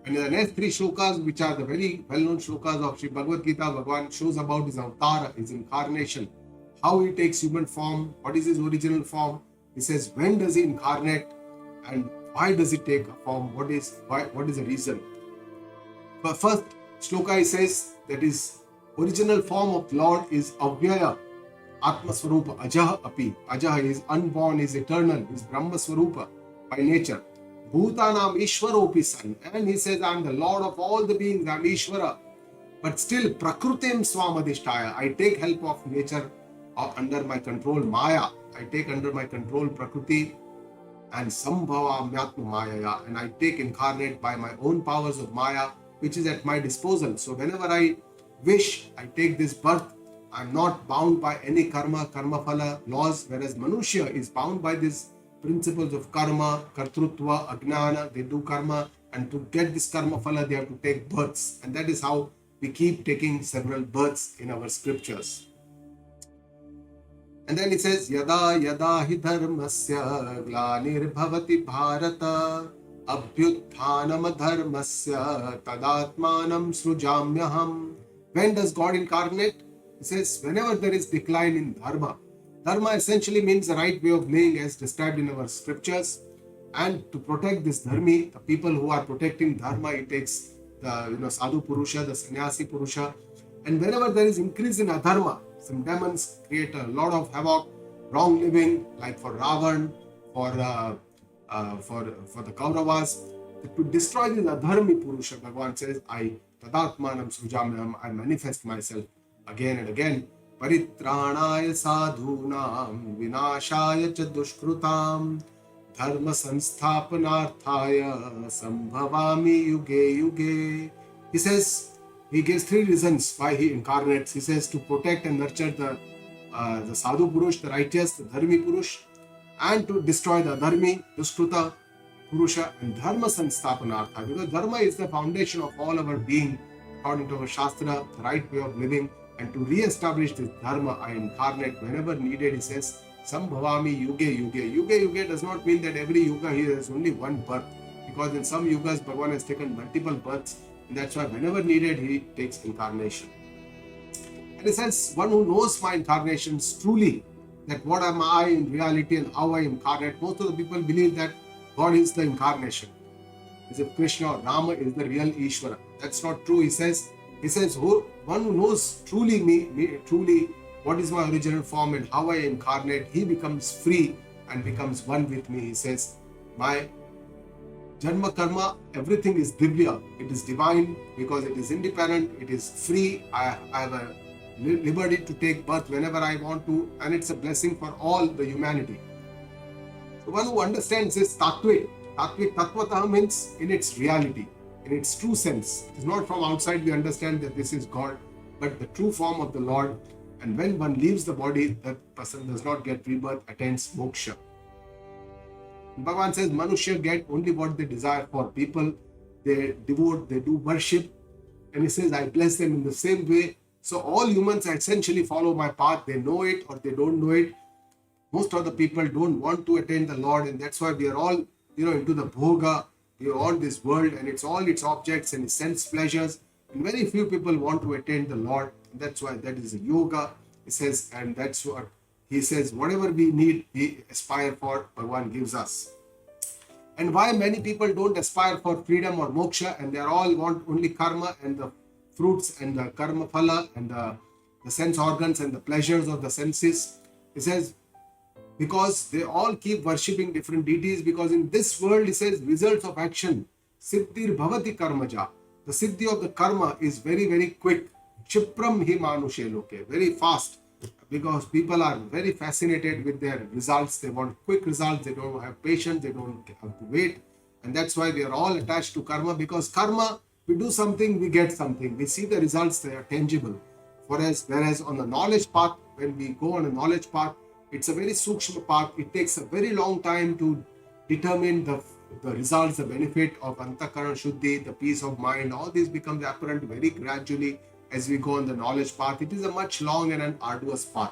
And in the next three shlokas, which are the very well-known shlokas of Sri Bhagavad Gita, Bhagavan shows about his avatar, his incarnation, how he takes human form, what is his original form. He says, when does he incarnate, and why does he take a form? What is the reason? But first shloka, he says that his original form of Lord is Adhyaya, Atma Swarupa, Ajaha Api. Ajaha is unborn, is eternal, is Brahma Swarupa by nature. Bhutanam Ishwaropi San. And he says, I am the Lord of all the beings, I am Ishvara. But still, Prakrutim Swamadhishtaya. I take help of nature under my control, Maya. I take under my control Prakruti and Sambhava Myatma Maya. And I take incarnate by my own powers of Maya, which is at my disposal. So whenever I wish, I take this birth. I am not bound by any karma phala laws, whereas Manushya is bound by these principles of karma, kartrutva, ajnana. They do karma, and to get this karma phala, they have to take births. And that is how we keep taking several births in our scriptures. And then it says, Yada yada hi dharmasya glanir bharata abhyutthanam dharmasya tadatmanam srujamyaham. When does God incarnate? He says, whenever there is decline in dharma. Dharma essentially means the right way of living as described in our scriptures. And to protect this dharmi, the people who are protecting dharma, it takes the sadhu purusha, the sannyasi purusha. And whenever there is increase in adharma, some demons create a lot of havoc, wrong living, like for Ravan, for the Kauravas. To destroy this adharmi purusha, Bhagavan says, I tadatmanam sujamyam, I manifest myself again and again. Paritranaya sadhunam vinashaya cha dushkrutam dharma sansthapanarthaya sambhavami yuge yuge. He says, he gives three reasons why he incarnates. He says to protect and nurture the sadhu purush, the righteous, the dharmi purush, and to destroy the dharmi, duskruta purusha, and dharma sansthapanartha. Because dharma is the foundation of all our being, according to our shastra, the right way of living. And to re-establish this dharma, I incarnate whenever needed. He says, Sambhavami yuge yuge. Yuge yuge does not mean that every yuga here is only one birth. Because in some yugas, Bhagavan has taken multiple births. And that's why whenever needed, he takes incarnation. And he says, one who knows my incarnations truly, that what am I in reality and how I incarnate. Most of the people believe that God is the incarnation. As if Krishna or Rama is the real Ishvara. That's not true. He says, one who knows truly me, truly what is my original form and how I incarnate, he becomes free and becomes one with me. He says, my Janma karma, everything is divya. It is divine because it is independent, it is free. I have a liberty to take birth whenever I want to, and it's a blessing for all the humanity. So one who understands this tattvic tattvataha means in its reality, in its true sense. It is not from outside we understand that this is God, but the true form of the Lord. And when one leaves the body, that person does not get rebirth, attains moksha. Bhagavan says, Manushya get only what they desire for. People, they devote, they do worship. And he says, I bless them in the same way. So all humans essentially follow my path. They know it or they don't know it. Most of the people don't want to attain the Lord. And that's why we are all, into the bhoga. We are all this world and it's all its objects and its sense pleasures. And very few people want to attain the Lord. And that's why that is a yoga. He says, and that's what he says, whatever we need, we aspire for, Bhagavan gives us. And why many people don't aspire for freedom or moksha, and they all want only karma and the fruits and the karma phala and the sense organs and the pleasures of the senses. He says, because they all keep worshipping different deities, because in this world, he says, results of action, siddhir bhavati karmaja. The siddhi of the karma is very, very quick. Chipram hi manushe loke, very fast. Because people are very fascinated with their results. They want quick results. They don't have patience. They don't have to wait. And that's why we are all attached to karma. Because karma, we do something, we get something. We see the results, they are tangible. Whereas on the knowledge path, when we go on a knowledge path, it's a very sukshma path. It takes a very long time to determine the results, the benefit of antakarana shuddhi, the peace of mind. All these becomes apparent very gradually as we go on the knowledge path. It is a much long and an arduous path.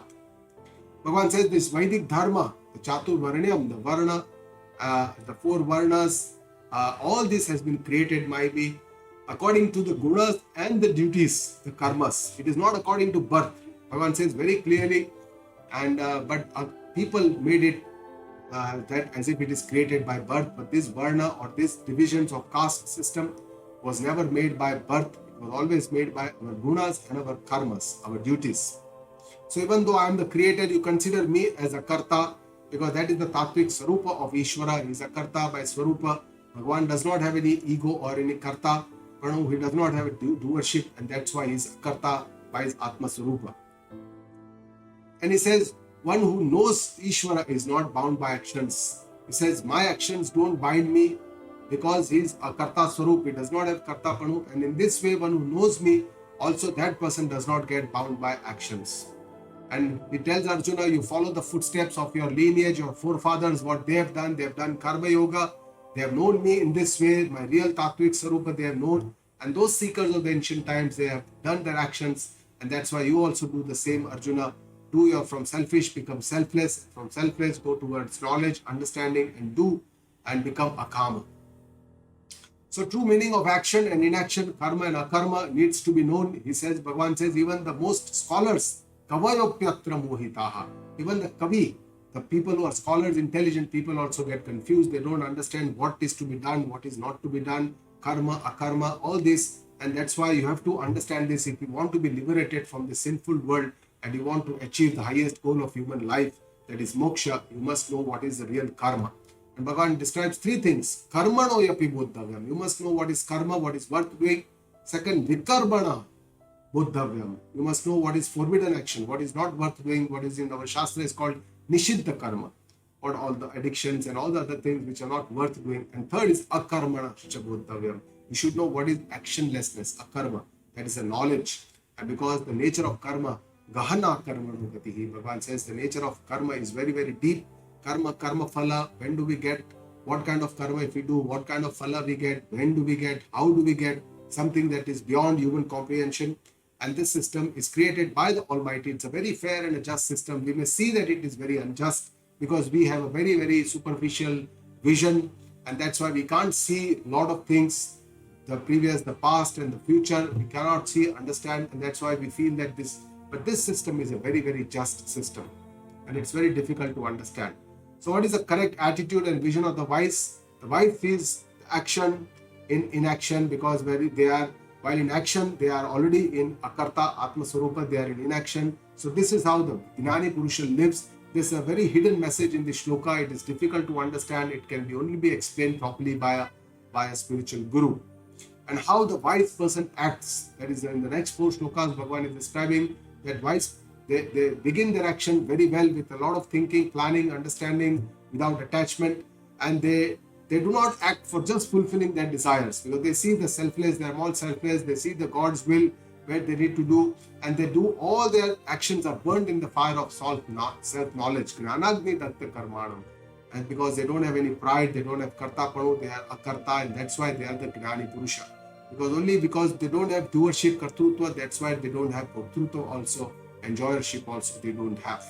Bhagavan says this Vedic dharma, the Chatur Varanyam, the Varna, the four Varnas, all this has been created maybe according to the gunas and the duties, the karmas. It is not according to birth. Bhagavan says very clearly, and but people made it that as if it is created by birth, but this Varna or this divisions of caste system was never made by birth. Was always made by our gunas and our karmas, our duties. So even though I am the creator, you consider me as a karta, because that is the tattvic swarupa of Ishvara. He is a karta by swarupa. Bhagavan does not have any ego or any karta. He does not have a doership, and that's why he is a karta by his atma swarupa. And he says, one who knows Ishvara is not bound by actions. He says, my actions don't bind me, because he is a karta swarup, he does not have karta panu, and in this way one who knows me, also that person does not get bound by actions. And he tells Arjuna, you follow the footsteps of your lineage, your forefathers, what they have done karma yoga, they have known me in this way, my real tattvic swarupa they have known, and those seekers of the ancient times, they have done their actions, and that's why you also do the same, Arjuna. from selfish, become selfless. From selfless, go towards knowledge, understanding, and do, and become akama. So true meaning of action and inaction, karma and akarma needs to be known. He says, Bhagavan says, even the most scholars, kavayopyatra mohitaha, even the kavi, the people who are scholars, intelligent people also get confused. They don't understand what is to be done, what is not to be done, karma, akarma, all this. And that's why you have to understand this. If you want to be liberated from the sinful world and you want to achieve the highest goal of human life, that is moksha, you must know what is the real karma. And Bhagavan describes three things. Karmano yapi buddhavyam. You must know what is karma, what is worth doing. Second, vikarbana buddhavyam. You must know what is forbidden action, what is not worth doing, what is in our shastra is called nishiddha karma, or all the addictions and all the other things which are not worth doing. And third is akarmana buddhavyam. You should know what is actionlessness, akarma. That is a knowledge. And because the nature of karma, gahana karma gatihi, Bhagavan says the nature of karma is very, very deep. Karma, karma phala, when do we get? What kind of karma if we do? What kind of phala we get? When do we get? How do we get? Something that is beyond human comprehension. And this system is created by the Almighty. It's a very fair and a just system. We may see that it is very unjust because we have a very, very superficial vision. And that's why we can't see a lot of things, the previous, the past and the future. We cannot see, understand. And that's why we feel that but this system is a very, very just system. And it's very difficult to understand. So what is the correct attitude and vision of the wise? The wise feels action in inaction, because while in action, they are already in akarta, atma swarupa, they are in inaction. So this is how the Jnani Purusha lives. This is a very hidden message in the shloka. It is difficult to understand. It can only be explained properly by a spiritual guru. And how the wise person acts, that is in the next four shlokas, Bhagavan is describing that wise, they begin their action very well with a lot of thinking, planning, understanding, without attachment, and they do not act for just fulfilling their desires, because they see the selfless, they are all selfless, they see the God's will, where they need to do, and they do all their actions are burned in the fire of self-knowledge, Jnanagni Datta Karmanam. And because they don't have any pride, they don't have kartapanu, they are akarta, and that's why they are the Jnani Purusha. Because they don't have doership, kartrutva, that's why they don't have bhoktrutva also, enjoyership also they don't have.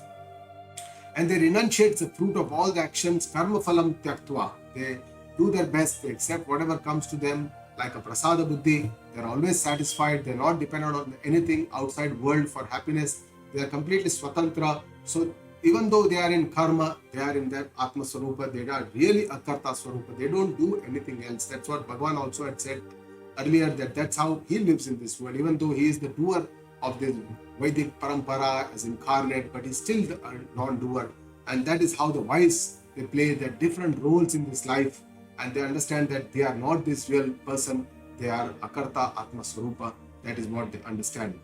And they renunciate the fruit of all the actions, karma phalam tyaktva. They do their best, they accept whatever comes to them, like a prasada buddhi. They're always satisfied, they're not dependent on anything outside world for happiness. They are completely swatantra. So even though they are in karma, they are in their atma swarupa, they are really akarta swarupa. They don't do anything else. That's what Bhagavan also had said earlier, that's how he lives in this world. Even though he is the doer of the Vedic parampara as incarnate, but he's still the non-doer. And that is how the wise, they play their different roles in this life, and they understand that they are not this real person, they are akarta atma swarupa. That is what they understand.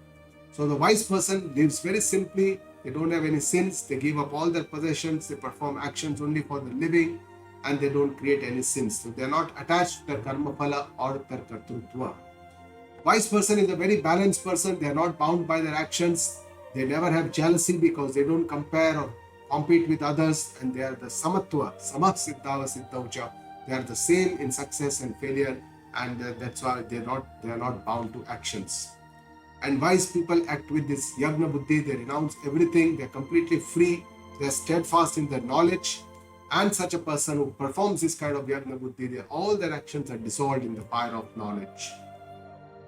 So the wise person lives very simply, they don't have any sins, they give up all their possessions, they perform actions only for the living, and they don't create any sins. So they are not attached to their karma phala or their kartrutva. Wise person is a very balanced person. They are not bound by their actions. They never have jealousy because they don't compare or compete with others. And they are the samatva, samah siddhava siddhaucha. They are the same in success and failure. And that's why they are not bound to actions. And wise people act with this yagna buddhi. They renounce everything. They are completely free. They are steadfast in their knowledge. And such a person who performs this kind of yagna buddhi, all their actions are dissolved in the fire of knowledge.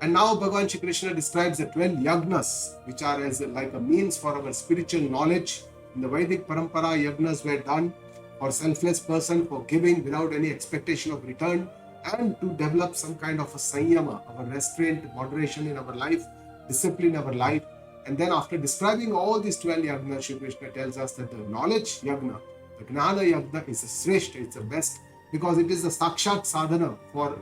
And now Bhagavan Shree Krishna describes the 12 yagnas, which are as like a means for our spiritual knowledge. In the Vedic parampara, yagnas were done for selfless person, for giving without any expectation of return, and to develop some kind of a sanyama, our restraint, moderation in our life, discipline in our life. And then after describing all these 12 yagnas, Shree Krishna tells us that the knowledge yagna, the gnana yagna is the shreshth, it's the best, because it is the sakshat sadhana for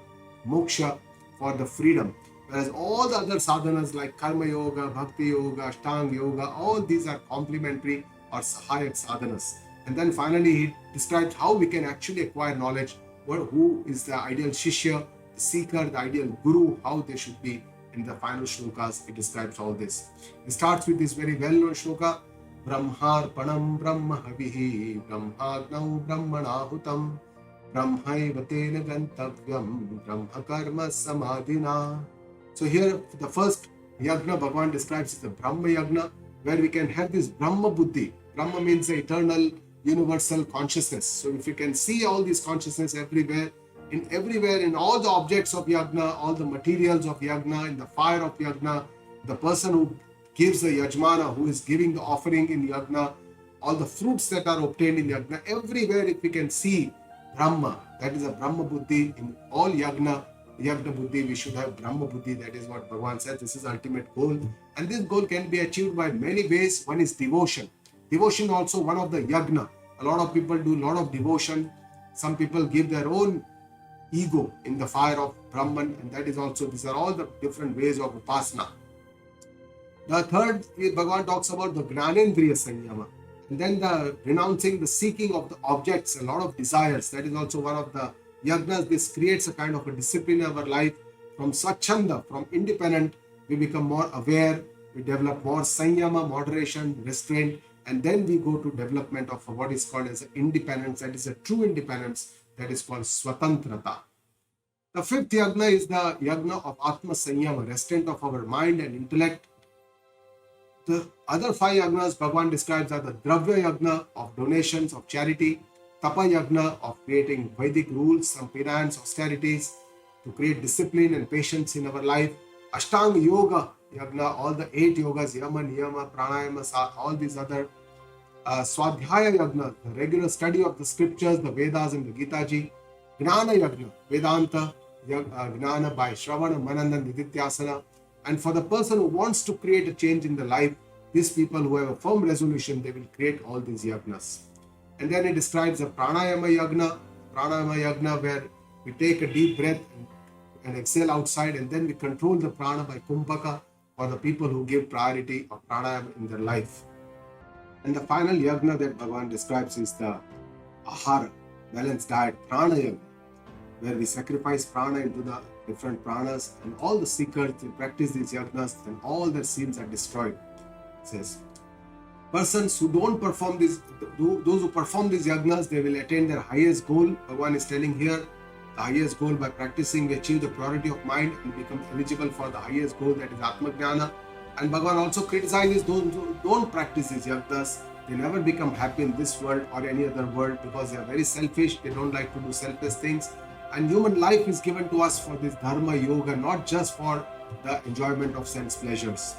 moksha, for the freedom. Whereas all the other sadhanas like karma yoga, bhakti yoga, ashtanga yoga, all these are complementary or sahayak sadhanas. And then finally he describes how we can actually acquire knowledge, who is the ideal shishya, the seeker, the ideal guru, how they should be. In the final shlokas, he describes all this. He starts with this very well-known shloka, Brahmarpanam Brahmahavihi Brahmagnau Brahmanahutam Brahmaiva tena gantavyam Brahma karma samadhina. So here the first yagna Bhagavan describes is the Brahma yagna. where we can have this Brahma Buddhi. Brahma means the eternal universal consciousness. So if you can see all these consciousness everywhere, in all the objects of yajna, all the materials of yajna, in the fire of yajna, the person who gives the yajmana, who is giving the offering in yajna, all the fruits that are obtained in yajna, everywhere if we can see Brahma, that is a Brahma Buddhi. In all yajna Buddhi, we should have Brahma Buddhi. That is what Bhagavan says. This is the ultimate goal. And this goal can be achieved by many ways. One is devotion. Devotion also one of the yajna. A lot of people do a lot of devotion. Some people give their own ego in the fire of Brahman, and that is also, these are all the different ways of upasana. The third, Bhagavan talks about the Gnanendriya Sanyama, and then the renouncing the seeking of the objects, a lot of desires. That is also one of the yagnas. This creates a kind of a discipline in our life. From Swachhanda, from independent, we become more aware, we develop more Sanyama, moderation, restraint, and then we go to development of what is called as independence. That is a true independence. That is called Swatantrata. The fifth yagna is the yagna of Atma Sanyama, restraint of our mind and intellect. The other five yagnas Bhagavan describes are the Dravya yagna of donations, of charity, Tapa yagna of creating Vedic rules, some penance, austerities, to create discipline and patience in our life, Ashtanga yoga yagna, all the 8 yogas, Yama, Niyama, Pranayama, all these other Swadhyaya yagna, the regular study of the scriptures, the Vedas and the Gita Ji, Gnana yagna, Vedanta, Gnana by Shravana, Manana, Nidhityasana. And for the person who wants to create a change in the life, these people who have a firm resolution, they will create all these yagnas. And then it describes a pranayama yagna where we take a deep breath and exhale outside, and then we control the prana by kumbhaka, for the people who give priority of pranayama in their life. And the final yagna that Bhagavan describes is the ahara, balanced diet, prana yagna, where we sacrifice prana into the different pranas, and all the seekers, they practice these yagnas, and all their sins are destroyed. It says, persons who don't perform these, those who perform these yagnas, they will attain their highest goal. Bhagavan is telling here, the highest goal by practicing, we achieve the purity of mind and become eligible for the highest goal, that is Atma Jnana. And Bhagavan also criticizes those who don't practice these yagnas. They never become happy in this world or any other world, because they are very selfish. They don't like to do selfless things. And human life is given to us for this dharma yoga, not just for the enjoyment of sense pleasures.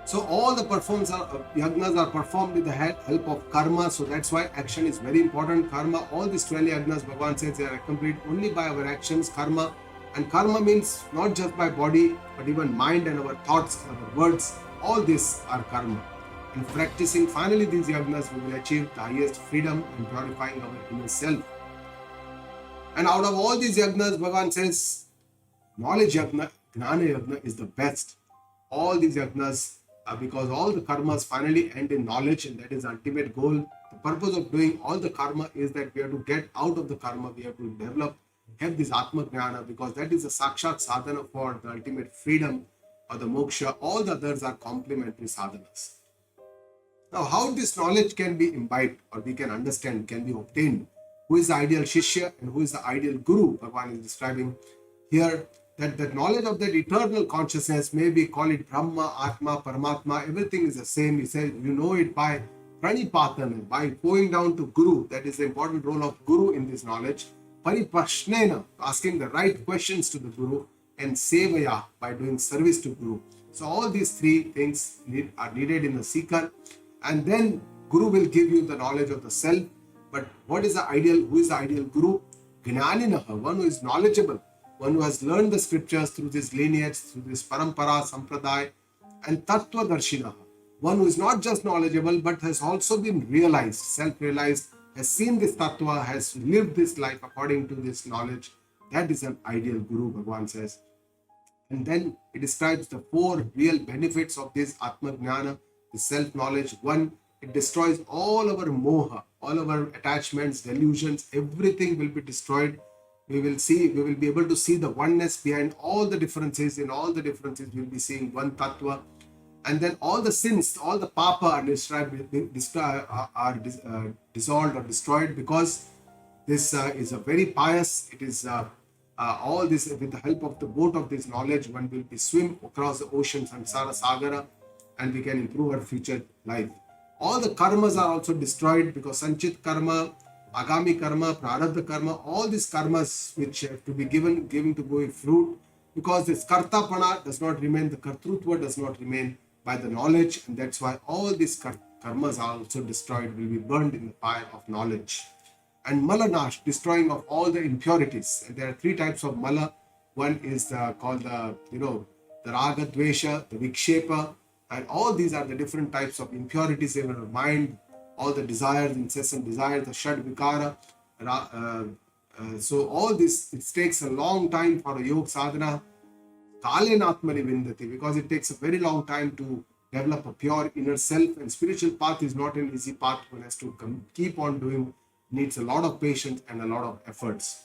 So all the yagnas are performed with the help of karma. So that's why action is very important. Karma, all these 12 yagnas, Bhagavan says, they are accompanied only by our actions, karma. And karma means not just by body, but even mind and our thoughts, our words. All these are karma. And practicing finally these yagnas, we will achieve the highest freedom and purifying our inner self. And out of all these yagnas, Bhagavan says, knowledge yagna, gnana yagna is the best. All these yagnas, because all the karmas finally end in knowledge, and that is the ultimate goal. The purpose of doing all the karma is that we have to get out of the karma, we have to develop, have this Atma Jnana, because that is the Sakshat sadhana for the ultimate freedom or the moksha. All the others are complementary sadhanas. Now, how this knowledge can be imbibed, or we can understand, can be obtained? Who is the ideal Shishya and who is the ideal Guru? Bhagavan is describing here that the knowledge of that eternal consciousness, maybe call it Brahma, Atma, Paramatma, everything is the same. He said, you know it by pranipatana, by going down to Guru. That is the important role of Guru in this knowledge. Paripashnena, asking the right questions to the Guru, and Sevaya, by doing service to Guru. So all these three things are needed in the seeker. And then Guru will give you the knowledge of the self. But what is the ideal? Who is the ideal Guru? Gnaninaha, one who is knowledgeable, one who has learned the scriptures through this lineage, through this parampara, sampradaya, and tattva darshinaha, one who is not just knowledgeable but has also been realized, self-realized, has seen this tattva, has lived this life according to this knowledge. That is an ideal Guru, Bhagavan says. And then it describes the 4 real benefits of this Atma Jnana, the self-knowledge. One, it destroys all our moha, all our attachments, delusions, everything will be destroyed. We will be able to see the oneness behind all the differences. In all the differences, we will be seeing one tattva. And then all the sins, all the papa are dissolved or destroyed, because this is a very pious, it is all this, with the help of the boat of this knowledge, one will be swim across the ocean, Samsara Sagara, and we can improve our future life. All the karmas are also destroyed because sanchit karma, agami karma, prarabdha karma, all these karmas which have to be given to go fruit, because this kartapana does not remain, the kartrutva does not remain by the knowledge, and that's why all these karmas are also destroyed, will be burned in the fire of knowledge. And malanash, destroying of all the impurities. And there are three types of mala. One is called the raga, dvesha, the vikshepa, and all these are the different types of impurities in our mind, all the desires, incessant desires, the shad vikara. So all this, it takes a long time for a yoga sadhana, kalenatmani vindati, because it takes a very long time to develop a pure inner self, and spiritual path is not an easy path. One has to keep on doing, needs a lot of patience and a lot of efforts.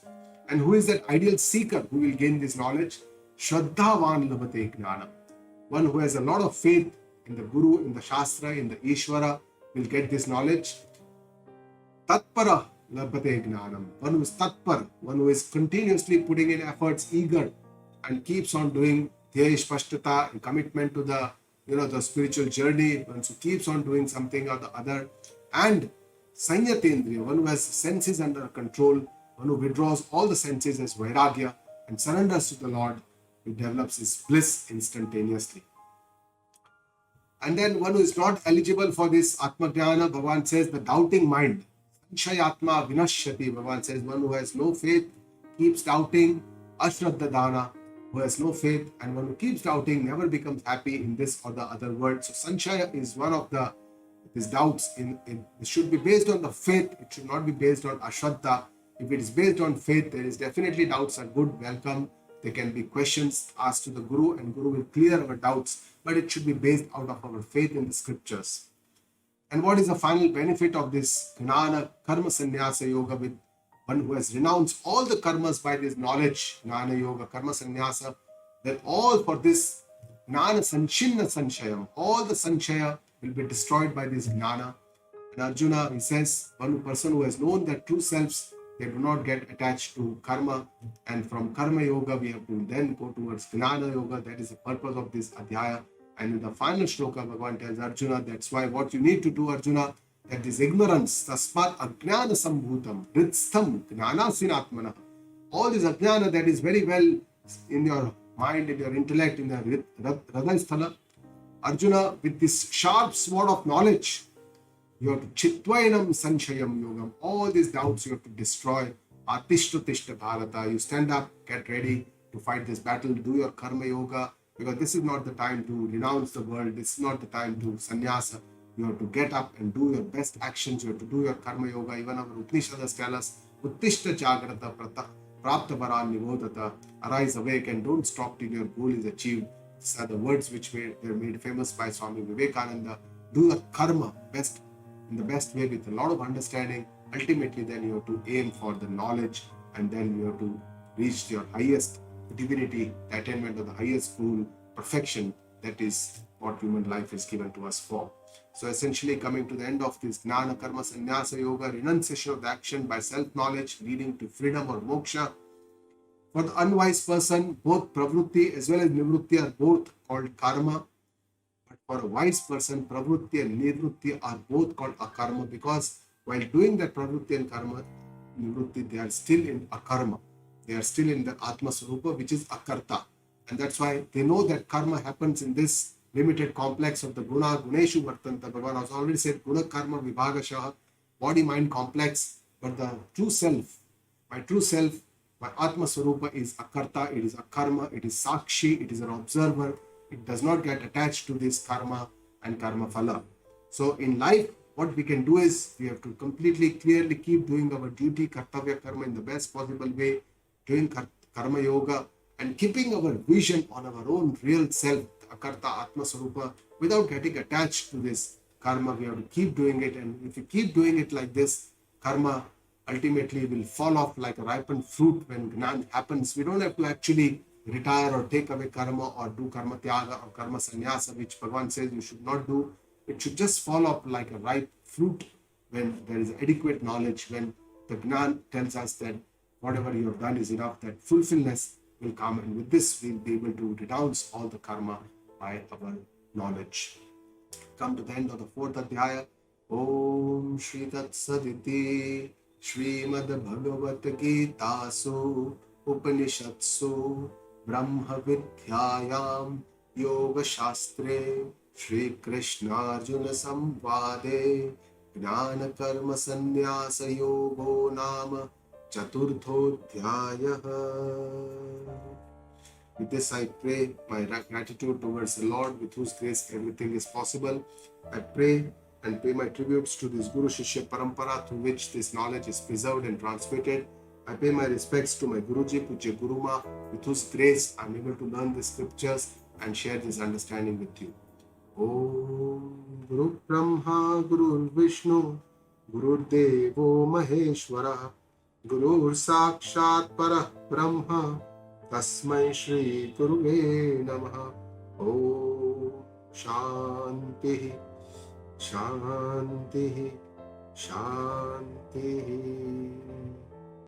And who is that ideal seeker who will gain this knowledge? Shraddhavan labhate gnana. One who has a lot of faith in the Guru, in the Shastra, in the Ishvara, will get this knowledge. Tatpara labhate gnanam. One who is tatpar, one who is continuously putting in efforts, eager, and keeps on doing dhyaya spashtata, and commitment to the spiritual journey, one who keeps on doing something or the other. And sanyatendriya, one who has senses under control, one who withdraws all the senses as vairagya and surrenders to the Lord, who develops his bliss instantaneously. And then one who is not eligible for this Atmajnana, Bhagavan says, the doubting mind. Sanshayatma vinashyati, Bhagavan says, one who has no faith, keeps doubting. Ashraddhadana, who has no faith, and one who keeps doubting never becomes happy in this or the other world. So Sanshaya is one of these doubts. It should be based on the faith. It should not be based on Ashraddha. If it is based on faith, there is definitely doubts are good, welcome. There can be questions asked to the Guru, and Guru will clear our doubts. But it should be based out of our faith in the scriptures. And what is the final benefit of this Gnana Karma Sannyasa Yoga, with one who has renounced all the karmas by this knowledge, Gnana Yoga, Karma Sannyasa, that all for this Gnana Sanchinna Sanshayam, all the Sanshaya will be destroyed by this Gnana. And Arjuna, he says, one person who has known their true selves, they do not get attached to karma. And from Karma Yoga, we have to then go towards Gnana Yoga. That is the purpose of this Adhyaya. And in the final shloka, Bhagavan tells Arjuna, that's why what you need to do, Arjuna, that this ignorance, tasmat ajnana sambhutam, ritstham gnana sinatmana. All this ajnana that is very well in your mind, in your intellect, in the hridayasthala, Arjuna, with this sharp sword of knowledge, you have to chitvainam sanshayam yogam. All these doubts you have to destroy. Atishta tishta bharata. You stand up, get ready to fight this battle, do your karma yoga, because this is not the time to renounce the world. This is not the time to sannyasa. You have to get up and do your best actions. You have to do your karma yoga. Even our Upanishads tell us, Uttishta jagrata prapta varan nivodata. Arise, awake, and don't stop till your goal is achieved. These are the words which were made famous by Swami Vivekananda. Do the karma in the best way with a lot of understanding. Ultimately, then you have to aim for the knowledge, and then you have to reach your highest divinity, the attainment of the highest goal, perfection. That is what human life is given to us for. So essentially, coming to the end of this Gnana Karma Sannyasa Yoga, renunciation of the action by self-knowledge leading to freedom or moksha. For the unwise person, both pravrutti as well as nivrutti are both called karma. But for a wise person, pravrutti and nivrutti are both called akarma, because while doing that pravrutti and karma, nivrutti, they are still in akarma. They are still in the Atma Swarupa, which is akarta. And that's why they know that karma happens in this limited complex of the guna, guneshu vartanta. Bhagavan has already said guna karma vibhagashaha, body mind complex. But the true self, my Atma Swarupa is akarta, it is akarma, it is sakshi, it is an observer. It does not get attached to this karma and karma phala. So in life, what we can do is we have to completely, clearly keep doing our duty, kartavya karma, in the best possible way, doing karma yoga, and keeping our vision on our own real self, akarta, Atma Swarupa, without getting attached to this karma. We have to keep doing it, and if we keep doing it like this, karma ultimately will fall off like a ripened fruit when Gnan happens. We don't have to actually retire or take away karma or do karma tyaga or karma sannyasa, which Bhagavan says you should not do. It should just fall off like a ripe fruit when there is adequate knowledge, when the Gnan tells us that whatever you have done is enough, that fulfillness will come, and with this we'll be able to renounce all the karma by our knowledge. Come to the end of the fourth Adhyaya. Om Shri Tatsaditi Shrimad Bhagavad Geeta Upanishadsu Brahma Vidyayam Yoga Shastre Shri Krishna Arjuna Samvade Jnana Karma Sannyasa Yogo Nama Chaturdhodhyayah. With this, I pray my gratitude towards the Lord, with whose grace everything is possible. I pray and pay my tributes to this Guru Shishya Parampara, through which this knowledge is preserved and transmitted. I pay my respects to my Guruji, Pujya Guruma, with whose grace I am able to learn the scriptures and share this understanding with you. Om Guru Brahma Guru Vishnu Guru Devo Maheshwara Guru Sakshat Parah Brahma Tasmai Shri Guruve Namaha. Om Shanti Shanti Shanti.